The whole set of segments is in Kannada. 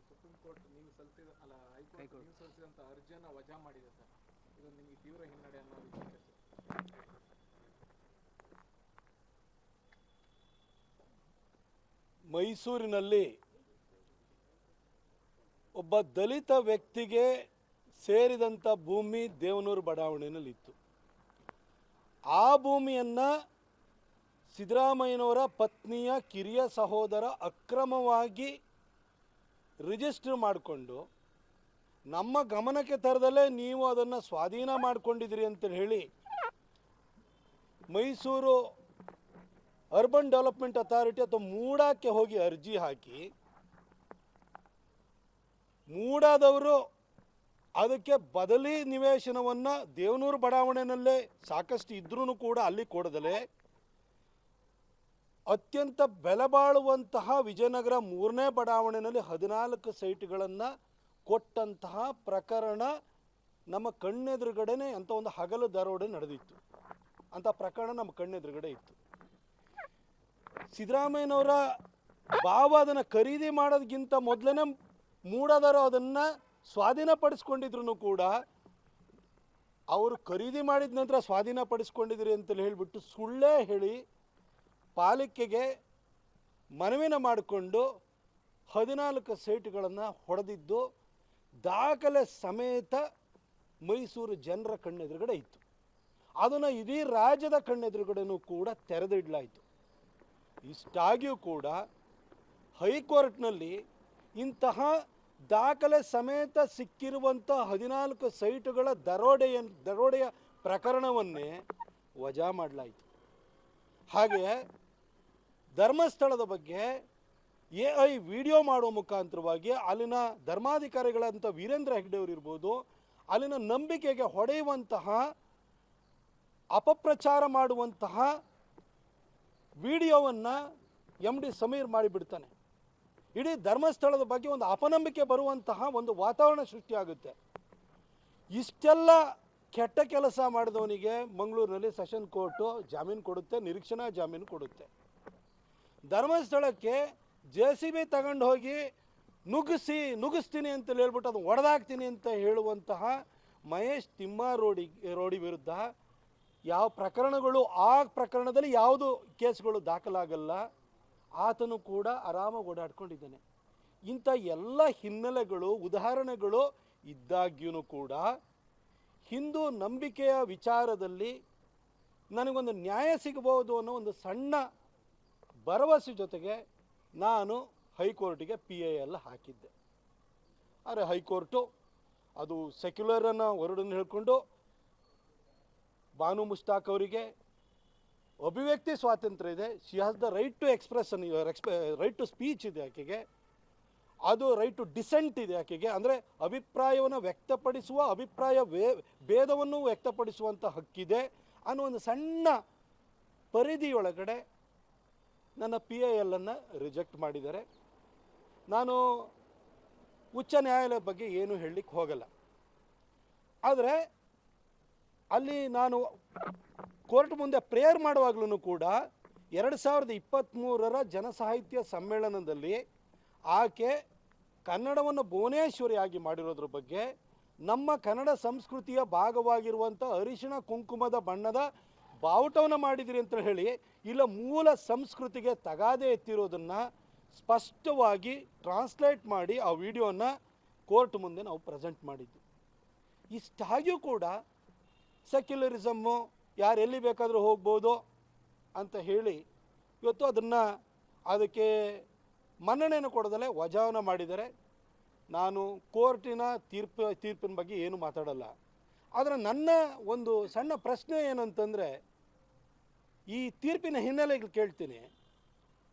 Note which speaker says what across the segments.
Speaker 1: ಸುಪ್ರೀಂ ಕೋರ್ಟ್ ನೀವು ಸಲ್ಲಿಸಿದ ಅಲ್ಲ ಹೈಕೋರ್ಟ್ ನೀವು ಸಲ್ಲಿಸಿದಂಥ ಅರ್ಜಿಯನ್ನು ವಜಾ ಮಾಡಿದೆ ಸರ್. ಇದು ನಿಮಗೆ ತೀವ್ರ ಹಿನ್ನಡೆ ಅನ್ನೋ ವಿಷಯ ಸರ್.
Speaker 2: ಮೈಸೂರಿನಲ್ಲಿ ಒಬ್ಬ ದಲಿತ ವ್ಯಕ್ತಿಗೆ ಸೇರಿದಂಥ ಭೂಮಿ ದೇವನೂರು ಬಡಾವಣೆಯಲ್ಲಿತ್ತು. ಆ ಭೂಮಿಯನ್ನು ಸಿದ್ದರಾಮಯ್ಯನವರ ಪತ್ನಿಯ ಕಿರಿಯ ಸಹೋದರ ಅಕ್ರಮವಾಗಿ ರಿಜಿಸ್ಟರ್ ಮಾಡಿಕೊಂಡು ನಮ್ಮ ಗಮನಕ್ಕೆ ತರದಲ್ಲೇ ನೀವು ಅದನ್ನು ಸ್ವಾಧೀನ ಮಾಡಿಕೊಂಡಿದ್ದೀರಿ ಅಂತ ಹೇಳಿ ಮೈಸೂರು ಅರ್ಬನ್ ಡೆವಲಪ್ಮೆಂಟ್ ಅಥಾರಿಟಿ ಅಥವಾ ಮೂಡಾಕ್ಕೆ ಹೋಗಿ ಅರ್ಜಿ ಹಾಕಿ ಮೂಡಾದವರು ಅದಕ್ಕೆ ಬದಲಿ ನಿವೇಶನವನ್ನು ದೇವನೂರು ಬಡಾವಣೆಯಲ್ಲೇ ಸಾಕಷ್ಟು ಇದ್ರೂ ಕೂಡ ಅಲ್ಲಿ ಕೊಡದಲೇ ಅತ್ಯಂತ ಬೆಲೆ ಬಾಳುವಂತಹ ವಿಜಯನಗರ 3ನೇ ಬಡಾವಣೆಯಲ್ಲಿ 14 ಸೈಟ್ಗಳನ್ನು ಕೊಟ್ಟಂತಹ ಪ್ರಕರಣ ನಮ್ಮ ಕಣ್ಣೆದುರುಗಡೆನೇ ಅಂತ ಒಂದು ಹಗಲು ದರೋಡೆ ನಡೆದಿತ್ತು. ಅಂಥ ಪ್ರಕರಣ ನಮ್ಮ ಕಣ್ಣೆದುರುಗಡೆ ಇತ್ತು. ಸಿದ್ದರಾಮಯ್ಯನವರ ಭಾವ ಅದನ್ನು ಖರೀದಿ ಮಾಡೋದಕ್ಕಿಂತ ಮೊದಲೇ ಮೂಡದವರು ಅದನ್ನು ಸ್ವಾಧೀನಪಡಿಸ್ಕೊಂಡಿದ್ರು ಕೂಡ ಅವರು ಖರೀದಿ ಮಾಡಿದ ನಂತರ ಸ್ವಾಧೀನಪಡಿಸ್ಕೊಂಡಿದ್ರಿ ಅಂತೇಳಿ ಹೇಳಿಬಿಟ್ಟು ಸುಳ್ಳೇ ಹೇಳಿ ಪಾಲಿಕೆಗೆ ಮನವಿನ ಮಾಡಿಕೊಂಡು 14 ಸೈಟ್ಗಳನ್ನು ಹೊಡೆದಿದ್ದು ದಾಖಲೆ ಸಮೇತ ಮೈಸೂರು ಜನರ ಕಣ್ಣೆದುರುಗಡೆ ಇತ್ತು. ಅದನ್ನು ಇಡೀ ರಾಜ್ಯದ ಕಣ್ಣೆದುರುಗಡೆನೂ ಕೂಡ ತೆರೆದಿಡಲಾಯಿತು. ಇಷ್ಟಾಗಿಯೂ ಕೂಡ ಹೈಕೋರ್ಟ್ನಲ್ಲಿ ಇಂತಹ ದಾಖಲೆ ಸಮೇತ ಸಿಕ್ಕಿರುವಂಥ 14 ಸೈಟುಗಳ ದರೋಡೆಯ ಪ್ರಕರಣವನ್ನೇ ವಜಾ ಮಾಡಲಾಯಿತು. ಹಾಗೆ ಧರ್ಮಸ್ಥಳದ ಬಗ್ಗೆ AI ವಿಡಿಯೋ ಮಾಡುವ ಮುಖಾಂತರವಾಗಿ ಅಲ್ಲಿನ ಧರ್ಮಾಧಿಕಾರಿಗಳಂಥ ವೀರೇಂದ್ರ ಹೆಗ್ಡೆಯವರು ಇರ್ಬೋದು, ಅಲ್ಲಿನ ನಂಬಿಕೆಗೆ ಹೊಡೆಯುವಂತಹ ಅಪಪ್ರಚಾರ ಮಾಡುವಂತಹ ವಿಡಿಯೋವನ್ನು MD ಸಮೀರ್ ಮಾಡಿಬಿಡ್ತಾನೆ. ಇಡೀ ಧರ್ಮಸ್ಥಳದ ಬಗ್ಗೆ ಒಂದು ಅಪನಂಬಿಕೆ ಬರುವಂತಹ ಒಂದು ವಾತಾವರಣ ಸೃಷ್ಟಿಯಾಗುತ್ತೆ. ಇಷ್ಟೆಲ್ಲ ಕೆಟ್ಟ ಕೆಲಸ ಮಾಡಿದವನಿಗೆ ಮಂಗಳೂರಿನಲ್ಲಿ ಸೆಷನ್ ಕೋರ್ಟು ಜಾಮೀನು ಕೊಡುತ್ತೆ, ನಿರೀಕ್ಷಣಾ ಜಾಮೀನು ಕೊಡುತ್ತೆ. ಧರ್ಮಸ್ಥಳಕ್ಕೆ JCB ತಗೊಂಡು ಹೋಗಿ ನುಗ್ಗಿಸ್ತೀನಿ ಅಂತ ಹೇಳ್ಬಿಟ್ಟು ಅದು ಒಡೆದಾಕ್ತೀನಿ ಅಂತ ಹೇಳುವಂತಹ ಮಹೇಶ್ ತಿಮ್ಮಾರೋಡಿ ವಿರುದ್ಧ ಯಾವ ಪ್ರಕರಣಗಳು, ಆ ಪ್ರಕರಣದಲ್ಲಿ ಯಾವುದು ಕೇಸ್ಗಳು ದಾಖಲಾಗಲ್ಲ. ಆತನು ಕೂಡ ಆರಾಮಾಗಿ ಓಡಾಡ್ಕೊಂಡಿದ್ದಾನೆ. ಇಂಥ ಎಲ್ಲ ಹಿನ್ನೆಲೆಗಳು ಉದಾಹರಣೆಗಳು ಇದ್ದಾಗ್ಯೂ ಕೂಡ ಹಿಂದೂ ನಂಬಿಕೆಯ ವಿಚಾರದಲ್ಲಿ ನನಗೊಂದು ನ್ಯಾಯ ಸಿಗಬಹುದು ಅನ್ನೋ ಒಂದು ಸಣ್ಣ ಭರವಸೆ ಜೊತೆಗೆ ನಾನು ಹೈಕೋರ್ಟಿಗೆ PIL ಹಾಕಿದ್ದೆ. ಆದರೆ ಹೈಕೋರ್ಟು ಅದು ಸೆಕ್ಯುಲರನ್ನು ಹೊರಡನ್ನು ಹೇಳ್ಕೊಂಡು ಬಾನು ಮುಷ್ತಾಕ್ ಅವರಿಗೆ ಅಭಿವ್ಯಕ್ತಿ ಸ್ವಾತಂತ್ರ್ಯ ಇದೆ, she has the right to express, right to speech ಇದೆ ಆಕೆಗೆ, ಅದು ರೈಟ್ ಟು ಡಿಸೆಂಟ್ ಇದೆ ಆಕೆಗೆ, ಅಂದರೆ ಅಭಿಪ್ರಾಯವನ್ನು ವ್ಯಕ್ತಪಡಿಸುವ, ಅಭಿಪ್ರಾಯ ಭೇದವನ್ನು ವ್ಯಕ್ತಪಡಿಸುವಂಥ ಹಕ್ಕಿದೆ ಅನ್ನೋ ಒಂದು ಸಣ್ಣ ಪರಿಧಿಯೊಳಗಡೆ ನನ್ನ PILನ್ನು ರಿಜೆಕ್ಟ್ ಮಾಡಿದ್ದಾರೆ. ನಾನು ಉಚ್ಚ ನ್ಯಾಯಾಲಯದ ಬಗ್ಗೆ ಏನು ಹೇಳಲಿಕ್ಕೆ ಹೋಗಲ್ಲ. ಆದರೆ ಅಲ್ಲಿ ನಾನು ಕೋರ್ಟ್ ಮುಂದೆ ಪ್ರೇಯರ್ ಮಾಡುವಾಗಲೂ ಕೂಡ 2023ರ ಜನಸಾಹಿತ್ಯ ಸಮ್ಮೇಳನದಲ್ಲಿ ಆಕೆ ಕನ್ನಡವನ್ನು ಭುವನೇಶ್ವರಿಯಾಗಿ ಮಾಡಿರೋದ್ರ ಬಗ್ಗೆ, ನಮ್ಮ ಕನ್ನಡ ಸಂಸ್ಕೃತಿಯ ಭಾಗವಾಗಿರುವಂಥ ಅರಿಶಿಣ ಕುಂಕುಮದ ಬಣ್ಣದ ಬಾವುಟವನ್ನು ಮಾಡಿದಿರಿ ಅಂತ ಹೇಳಿ ಇಲ್ಲ ಮೂಲ ಸಂಸ್ಕೃತಿಗೆ ತಗಾದೆ ಎತ್ತಿರೋದನ್ನು ಸ್ಪಷ್ಟವಾಗಿ ಟ್ರಾನ್ಸ್ಲೇಟ್ ಮಾಡಿ ಆ ವಿಡಿಯೋನ ಕೋರ್ಟ್ ಮುಂದೆ ನಾವು ಪ್ರೆಸೆಂಟ್ ಮಾಡಿದ್ವಿ. ಇಷ್ಟಾಗಿಯೂ ಕೂಡ ಸೆಕ್ಯುಲರಿಸಮ್ಮು ಯಾರು ಎಲ್ಲಿ ಬೇಕಾದರೂ ಹೋಗ್ಬೋದು ಅಂತ ಹೇಳಿ ಇವತ್ತು ಅದಕ್ಕೆ ಮನ್ನಣೆಯನ್ನು ಕೊಡದಲ್ಲೇ ವಜಾವನ್ನ ಮಾಡಿದ್ದಾರೆ. ನಾನು ಕೋರ್ಟಿನ ತೀರ್ಪಿನ ಬಗ್ಗೆ ಏನು ಮಾತಾಡಲ್ಲ. ಆದರೆ ನನ್ನ ಒಂದು ಸಣ್ಣ ಪ್ರಶ್ನೆ ಏನಂತಂದರೆ, ಈ ತೀರ್ಪಿನ ಹಿನ್ನೆಲೆಗಳು ಕೇಳ್ತೀನಿ.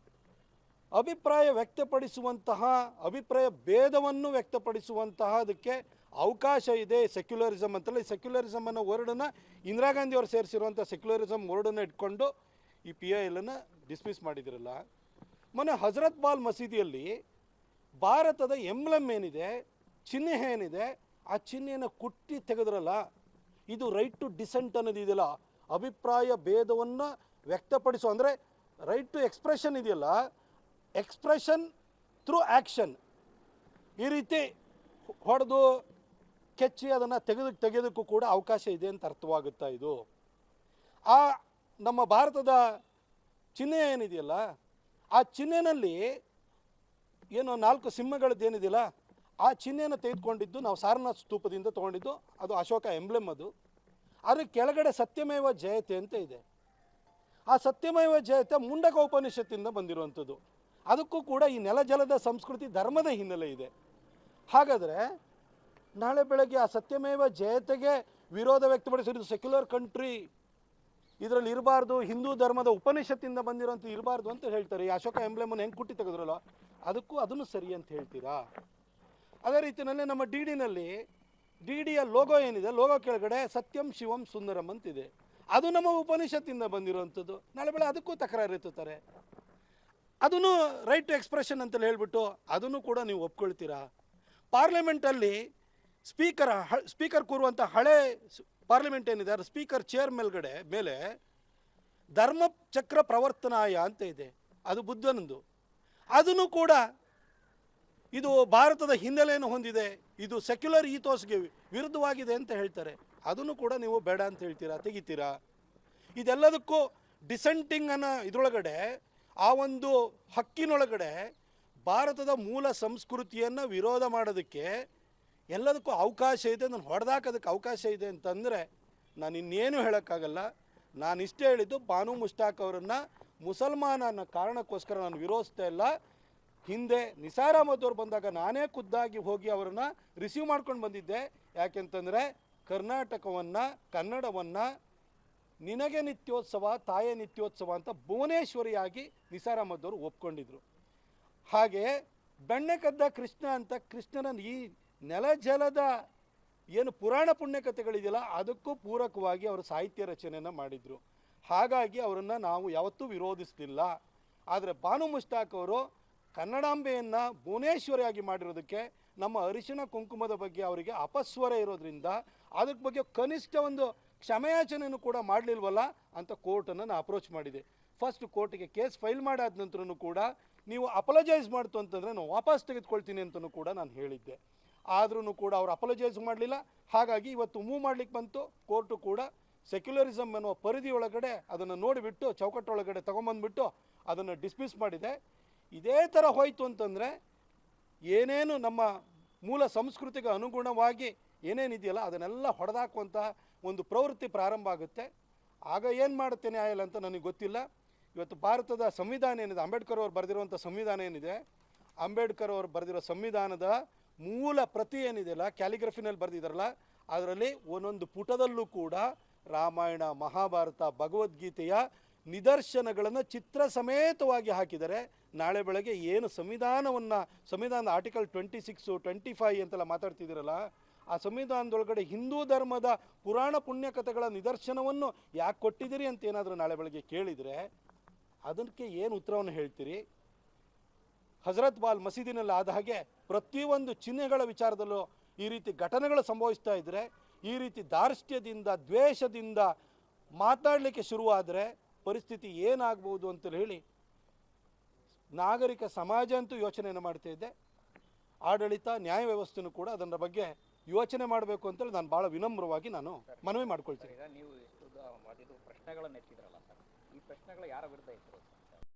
Speaker 2: ಅಭಿಪ್ರಾಯ ವ್ಯಕ್ತಪಡಿಸುವಂತಹ, ಅಭಿಪ್ರಾಯ ಭೇದವನ್ನು ವ್ಯಕ್ತಪಡಿಸುವಂತಹ ಅದಕ್ಕೆ ಅವಕಾಶ ಇದೆ ಸೆಕ್ಯುಲರಿಸಮ್ ಅಂತಲ್ಲ. ಈ ಸೆಕ್ಯುಲರಿಸಮನ್ನು ವರ್ಡನ್ನು ಇಂದಿರಾ ಗಾಂಧಿ ಅವರು ಸೇರಿಸಿರುವಂಥ ಸೆಕ್ಯುಲರಿಸಮ್ ವರ್ಡನ್ನು ಇಟ್ಕೊಂಡು ಈ PILನ್ನು ಡಿಸ್ಮಿಸ್ ಮಾಡಿದಿರಲ್ಲ. ಮೊನ್ನೆ ಹಜರತ್ ಬಾಲ್ ಮಸೀದಿಯಲ್ಲಿ ಭಾರತದ ಎಂಬ್ಲಮ್ ಏನಿದೆ, ಚಿಹ್ನೆ ಏನಿದೆ, ಆ ಚಿಹ್ನೆಯನ್ನು ಕುಟ್ಟಿ ತೆಗೆದ್ರಲ್ಲ, ಇದು ರೈಟ್ ಟು ಡಿಸೆಂಟ್ ಅನ್ನೋದು ಇದೆಯಲ್ಲ, ಅಭಿಪ್ರಾಯ ಭೇದವನ್ನು ವ್ಯಕ್ತಪಡಿಸೋ, ಅಂದರೆ ರೈಟ್ ಟು ಎಕ್ಸ್ಪ್ರೆಷನ್ ಇದೆಯಲ್ಲ, ಎಕ್ಸ್ಪ್ರೆಷನ್ ಥ್ರೂ ಆ್ಯಕ್ಷನ್, ಈ ರೀತಿ ಹೊಡೆದು ಕೆಚ್ಚಿ ಅದನ್ನು ತೆಗೆಯೋದಕ್ಕೂ ಕೂಡ ಅವಕಾಶ ಇದೆ ಅಂತ ಅರ್ಥವಾಗುತ್ತಾ ಇದು. ಆ ನಮ್ಮ ಭಾರತದ ಚಿಹ್ನೆ ಏನಿದೆಯಲ್ಲ, ಆ ಚಿಹ್ನೆಯಲ್ಲಿ ಏನು 4 ಸಿಂಹಗಳದ್ದೇನಿದೆಯಲ್ಲ, ಆ ಚಿಹ್ನೆಯನ್ನು ತೆಗೆದುಕೊಂಡಿದ್ದು ನಾವು ಸಾರನಾಥ್ ಸ್ತೂಪದಿಂದ ತೊಗೊಂಡಿದ್ದು, ಅದು ಅಶೋಕ ಎಂಬ್ಲೆಮ್ ಅದು. ಆದರೆ ಕೆಳಗಡೆ ಸತ್ಯಮೇವ ಜಯತೆ ಅಂತ ಇದೆ. ಆ ಸತ್ಯಮೇವ ಜಯತೆ ಮುಂಡಕ ಉಪನಿಷತ್ತಿಂದ ಬಂದಿರುವಂಥದ್ದು. ಅದಕ್ಕೂ ಕೂಡ ಈ ನೆಲಜಲದ ಸಂಸ್ಕೃತಿ ಧರ್ಮದ ಹಿನ್ನೆಲೆ ಇದೆ. ಹಾಗಾದರೆ ನಾಳೆ ಬೆಳಗ್ಗೆ ಆ ಸತ್ಯಮೇವ ಜಯತೆಗೆ ವಿರೋಧ ವ್ಯಕ್ತಪಡಿಸಿದ್ದು ಸೆಕ್ಯುಲರ್ ಕಂಟ್ರಿ, ಇದರಲ್ಲಿ ಇರಬಾರ್ದು, ಹಿಂದೂ ಧರ್ಮದ ಉಪನಿಷತ್ತಿಂದ ಬಂದಿರೋಂಥ ಇರಬಾರ್ದು ಅಂತ ಹೇಳ್ತಾರೆ. ಈ ಅಶೋಕ ಎಂಬ್ಲೆಮನ್ನು ಹೆಂಗೆ ಕುಟ್ಟಿ ತೆಗೆದ್ರಲ್ಲ, ಅದನ್ನು ಸರಿ ಅಂತ ಹೇಳ್ತೀರಾ? ಅದೇ ರೀತಿಯಲ್ಲೇ ನಮ್ಮ ಡಿ ಡಿಯ ಲೋಗೋ ಏನಿದೆ, ಲೋಗೋ ಕೆಳಗಡೆ ಸತ್ಯಂ ಶಿವಂ ಸುಂದರಂ ಅಂತಿದೆ, ಅದು ನಮ್ಮ ಉಪನಿಷತ್ತಿಂದ ಬಂದಿರುವಂಥದ್ದು. ನಾಳೆ ಬೆಳೆ ಅದಕ್ಕೂ ತಕರಾರು ಎತ್ತುತ್ತಾರೆ. ಅದನ್ನು ರೈಟ್ ಟು ಎಕ್ಸ್ಪ್ರೆಷನ್ ಅಂತಲೇ ಹೇಳ್ಬಿಟ್ಟು ಅದನ್ನು ಕೂಡ ನೀವು ಒಪ್ಕೊಳ್ತೀರಾ? ಪಾರ್ಲಿಮೆಂಟಲ್ಲಿ ಸ್ಪೀಕರ್ ಕೂರುವಂಥ ಹಳೆ ಪಾರ್ಲಿಮೆಂಟ್ ಏನಿದೆ, ಅದು ಸ್ಪೀಕರ್ ಚೇರ್ ಮೇಲೆ ಧರ್ಮಚಕ್ರ ಪ್ರವರ್ತನಾಯ ಅಂತ ಇದೆ, ಅದು ಬುದ್ಧನಂದು. ಅದನ್ನು ಕೂಡ ಇದು ಭಾರತದ ಹಿನ್ನೆಲೆಯನ್ನು ಹೊಂದಿದೆ, ಇದು ಸೆಕ್ಯುಲರ್ ಈಥೋಸ್ಗೆ ವಿರುದ್ಧವಾಗಿದೆ ಅಂತ ಹೇಳ್ತಾರೆ. ಅದನ್ನು ಕೂಡ ನೀವು ಬೇಡ ಅಂತ ಹೇಳ್ತೀರಾ, ತೆಗಿತೀರಾ? ಇದೆಲ್ಲದಕ್ಕೂ ಡಿಸೆಂಟಿಂಗ್ ಅನ್ನೋ ಇದರೊಳಗಡೆ, ಆ ಒಂದು ಹಕ್ಕಿನೊಳಗಡೆ ಭಾರತದ ಮೂಲ ಸಂಸ್ಕೃತಿಯನ್ನು ವಿರೋಧ ಮಾಡೋದಕ್ಕೆ ಎಲ್ಲದಕ್ಕೂ ಅವಕಾಶ ಇದೆ, ನಾನು ಹೊಡೆದಾಕೋದಕ್ಕೆ ಅವಕಾಶ ಇದೆ ಅಂತಂದರೆ ನಾನು ಇನ್ನೇನು ಹೇಳೋಕ್ಕಾಗಲ್ಲ. ನಾನು ಇಷ್ಟೇ ಹೇಳಿದ್ದು, ಬಾನು ಮುಷ್ತಾಕ್ ಅವರನ್ನು ಮುಸಲ್ಮಾನ ಅನ್ನೋ ಕಾರಣಕ್ಕೋಸ್ಕರ ನಾನು ವಿರೋಧಿಸ್ತಾ ಇಲ್ಲ. ಹಿಂದೆ ನಿಸಾರ್ ಅಹಮದ್ ಅವ್ರು ಬಂದಾಗ ನಾನೇ ಖುದ್ದಾಗಿ ಹೋಗಿ ಅವರನ್ನು ರಿಸೀವ್ ಮಾಡ್ಕೊಂಡು ಬಂದಿದ್ದೆ. ಯಾಕೆಂತಂದರೆ ಕರ್ನಾಟಕವನ್ನು, ಕನ್ನಡವನ್ನು ನಿನಗೆ ನಿತ್ಯೋತ್ಸವ, ತಾಯೇ ನಿತ್ಯೋತ್ಸವ ಅಂತ ಭುವನೇಶ್ವರಿಯಾಗಿ ನಿಸಾರ್ ಅಹಮದ್ ಅವರು ಒಪ್ಕೊಂಡಿದ್ರು. ಹಾಗೆ ಬೆಣ್ಣೆ ಕದ್ದ ಕೃಷ್ಣ ಅಂತ ಕೃಷ್ಣನ ಈ ನೆಲಜಲದ ಏನು ಪುರಾಣ ಪುಣ್ಯಕಥೆಗಳಿದೆಯಲ್ಲ, ಅದಕ್ಕೂ ಪೂರಕವಾಗಿ ಅವರು ಸಾಹಿತ್ಯ ರಚನೆಯನ್ನು ಮಾಡಿದರು. ಹಾಗಾಗಿ ಅವರನ್ನು ನಾವು ಯಾವತ್ತೂ ವಿರೋಧಿಸಲಿಲ್ಲ. ಆದರೆ ಬಾನು ಮುಷ್ತಾಕ್ ಅವರು ಕನ್ನಡಾಂಬೆಯನ್ನು ಭುವನೇಶ್ವರಿಯಾಗಿ ಮಾಡಿರೋದಕ್ಕೆ ನಮ್ಮ ಅರಿಶಿಣ ಕುಂಕುಮದ ಬಗ್ಗೆ ಅವರಿಗೆ ಅಪಸ್ವರ ಇರೋದ್ರಿಂದ ಅದಕ್ಕೆ ಬಗ್ಗೆ ಕನಿಷ್ಠ ಒಂದು ಕ್ಷಮೆಯಾಚನೆಯನ್ನು ಕೂಡ ಮಾಡಲಿಲ್ವಲ್ಲ ಅಂತ ಕೋರ್ಟನ್ನು ನಾನು ಅಪ್ರೋಚ್ ಮಾಡಿದೆ. ಫಸ್ಟ್ ಕೋರ್ಟಿಗೆ ಕೇಸ್ ಫೈಲ್ ಮಾಡಾದ ನಂತರನೂ ಕೂಡ ನೀವು ಅಪಲಜೈಸ್ ಮಾಡ್ತು ಅಂತಂದರೆ ನಾನು ವಾಪಸ್ ತೆಗೆದುಕೊಳ್ತೀನಿ ಅಂತಲೂ ಕೂಡ ನಾನು ಹೇಳಿದ್ದೆ. ಆದ್ರೂ ಕೂಡ ಅವರು ಅಪಲಜೈಸ್ ಮಾಡಲಿಲ್ಲ. ಹಾಗಾಗಿ ಇವತ್ತು ಮೂವ್ ಮಾಡಲಿಕ್ಕೆ ಬಂತು. ಕೋರ್ಟು ಕೂಡ ಸೆಕ್ಯುಲರಿಸಮ್ ಎನ್ನುವ ಪರಿಧಿಯೊಳಗಡೆ ಅದನ್ನು ನೋಡಿಬಿಟ್ಟು ಚೌಕಟ್ಟೊಳಗಡೆ ತೊಗೊಂಬಂದ್ಬಿಟ್ಟು ಅದನ್ನು ಡಿಸ್ಮಿಸ್ ಮಾಡಿದೆ. ಇದೇ ಥರ ಹೋಯಿತು ಅಂತಂದರೆ ಏನೇನು ನಮ್ಮ ಮೂಲ ಸಂಸ್ಕೃತಿಗೆ ಅನುಗುಣವಾಗಿ ಏನೇನಿದೆಯಲ್ಲ ಅದನ್ನೆಲ್ಲ ಹೊಡೆದಾಕುವಂಥ ಒಂದು ಪ್ರವೃತ್ತಿ ಪ್ರಾರಂಭ ಆಗುತ್ತೆ. ಆಗ ಏನು ಮಾಡುತ್ತೆ ನ್ಯಾಯಾಲಯ ಅಂತ ನನಗೆ ಗೊತ್ತಿಲ್ಲ. ಇವತ್ತು ಭಾರತದ ಸಂವಿಧಾನ ಏನಿದೆ, ಅಂಬೇಡ್ಕರ್ ಅವರು ಬರೆದಿರುವಂಥ ಸಂವಿಧಾನ ಏನಿದೆ, ಅಂಬೇಡ್ಕರ್ ಅವರು ಬರೆದಿರೋ ಸಂವಿಧಾನದ ಮೂಲ ಪ್ರತಿ ಏನಿದೆಯಲ್ಲ, ಕ್ಯಾಲಿಗ್ರಫಿನಲ್ಲಿ ಬರೆದಿದ್ದಾರಲ್ಲ, ಅದರಲ್ಲಿ ಒಂದೊಂದು ಪುಟದಲ್ಲೂ ಕೂಡ ರಾಮಾಯಣ, ಮಹಾಭಾರತ, ಭಗವದ್ಗೀತೆಯ ನಿದರ್ಶನಗಳನ್ನು ಚಿತ್ರ ಸಮೇತವಾಗಿ ಹಾಕಿದ್ದಾರೆ. ನಾಳೆ ಬೆಳಗ್ಗೆ ಏನು ಸಂವಿಧಾನದ ಆರ್ಟಿಕಲ್ 26, 25 ಅಂತೆಲ್ಲ ಮಾತಾಡ್ತಿದ್ದೀರಲ್ಲ, ಆ ಸಂವಿಧಾನದೊಳಗಡೆ ಹಿಂದೂ ಧರ್ಮದ ಪುರಾಣ ಪುಣ್ಯಕಥೆಗಳ ನಿದರ್ಶನವನ್ನು ಯಾಕೆ ಕೊಟ್ಟಿದ್ದೀರಿ ಅಂತ ಏನಾದರೂ ನಾಳೆ ಬೆಳಗ್ಗೆ ಕೇಳಿದರೆ ಅದಕ್ಕೆ ಏನು ಉತ್ತರವನ್ನು ಹೇಳ್ತೀರಿ? ಹಜರತ್ ಬಾಲ್ ಮಸೀದಿನಲ್ಲಿ ಆದ ಹಾಗೆ ಪ್ರತಿಯೊಂದು ಚಿಹ್ನೆಗಳ ವಿಚಾರದಲ್ಲೂ ಈ ರೀತಿ ಘಟನೆಗಳು ಸಂಭವಿಸ್ತಾ ಇದ್ದರೆ, ಈ ರೀತಿ ದಾರ್ಷ್ಟ್ಯದಿಂದ, ದ್ವೇಷದಿಂದ ಮಾತಾಡಲಿಕ್ಕೆ ಶುರುವಾದರೆ ಪರಿಸ್ಥಿತಿ ಏನಾಗ್ಬೋದು ಅಂತ ಹೇಳಿ ನಾಗರಿಕ ಸಮಾಜ ಅಂತೂ ಯೋಚನೆಯನ್ನು ಮಾಡ್ತಾ ಇದ್ದೆ. ಆಡಳಿತ, ನ್ಯಾಯ ವ್ಯವಸ್ಥೆನೂ ಕೂಡ ಅದರ ಬಗ್ಗೆ ಯೋಚನೆ ಮಾಡಬೇಕು ಅಂತೇಳಿ ನಾನು ಭಾಳ ವಿನಮ್ರವಾಗಿ ನಾನು ಮನವಿ ಮಾಡ್ಕೊಳ್ತೀನಿ.
Speaker 3: ನೀವು ಎಷ್ಟು ಪ್ರಶ್ನೆಗಳನ್ನು ಎತ್ತಿದ್ರಲ್ಲ ಸರ್, ಈ ಪ್ರಶ್ನೆಗಳು ಯಾರ ವಿರುದ್ಧ ಇತ್ತು?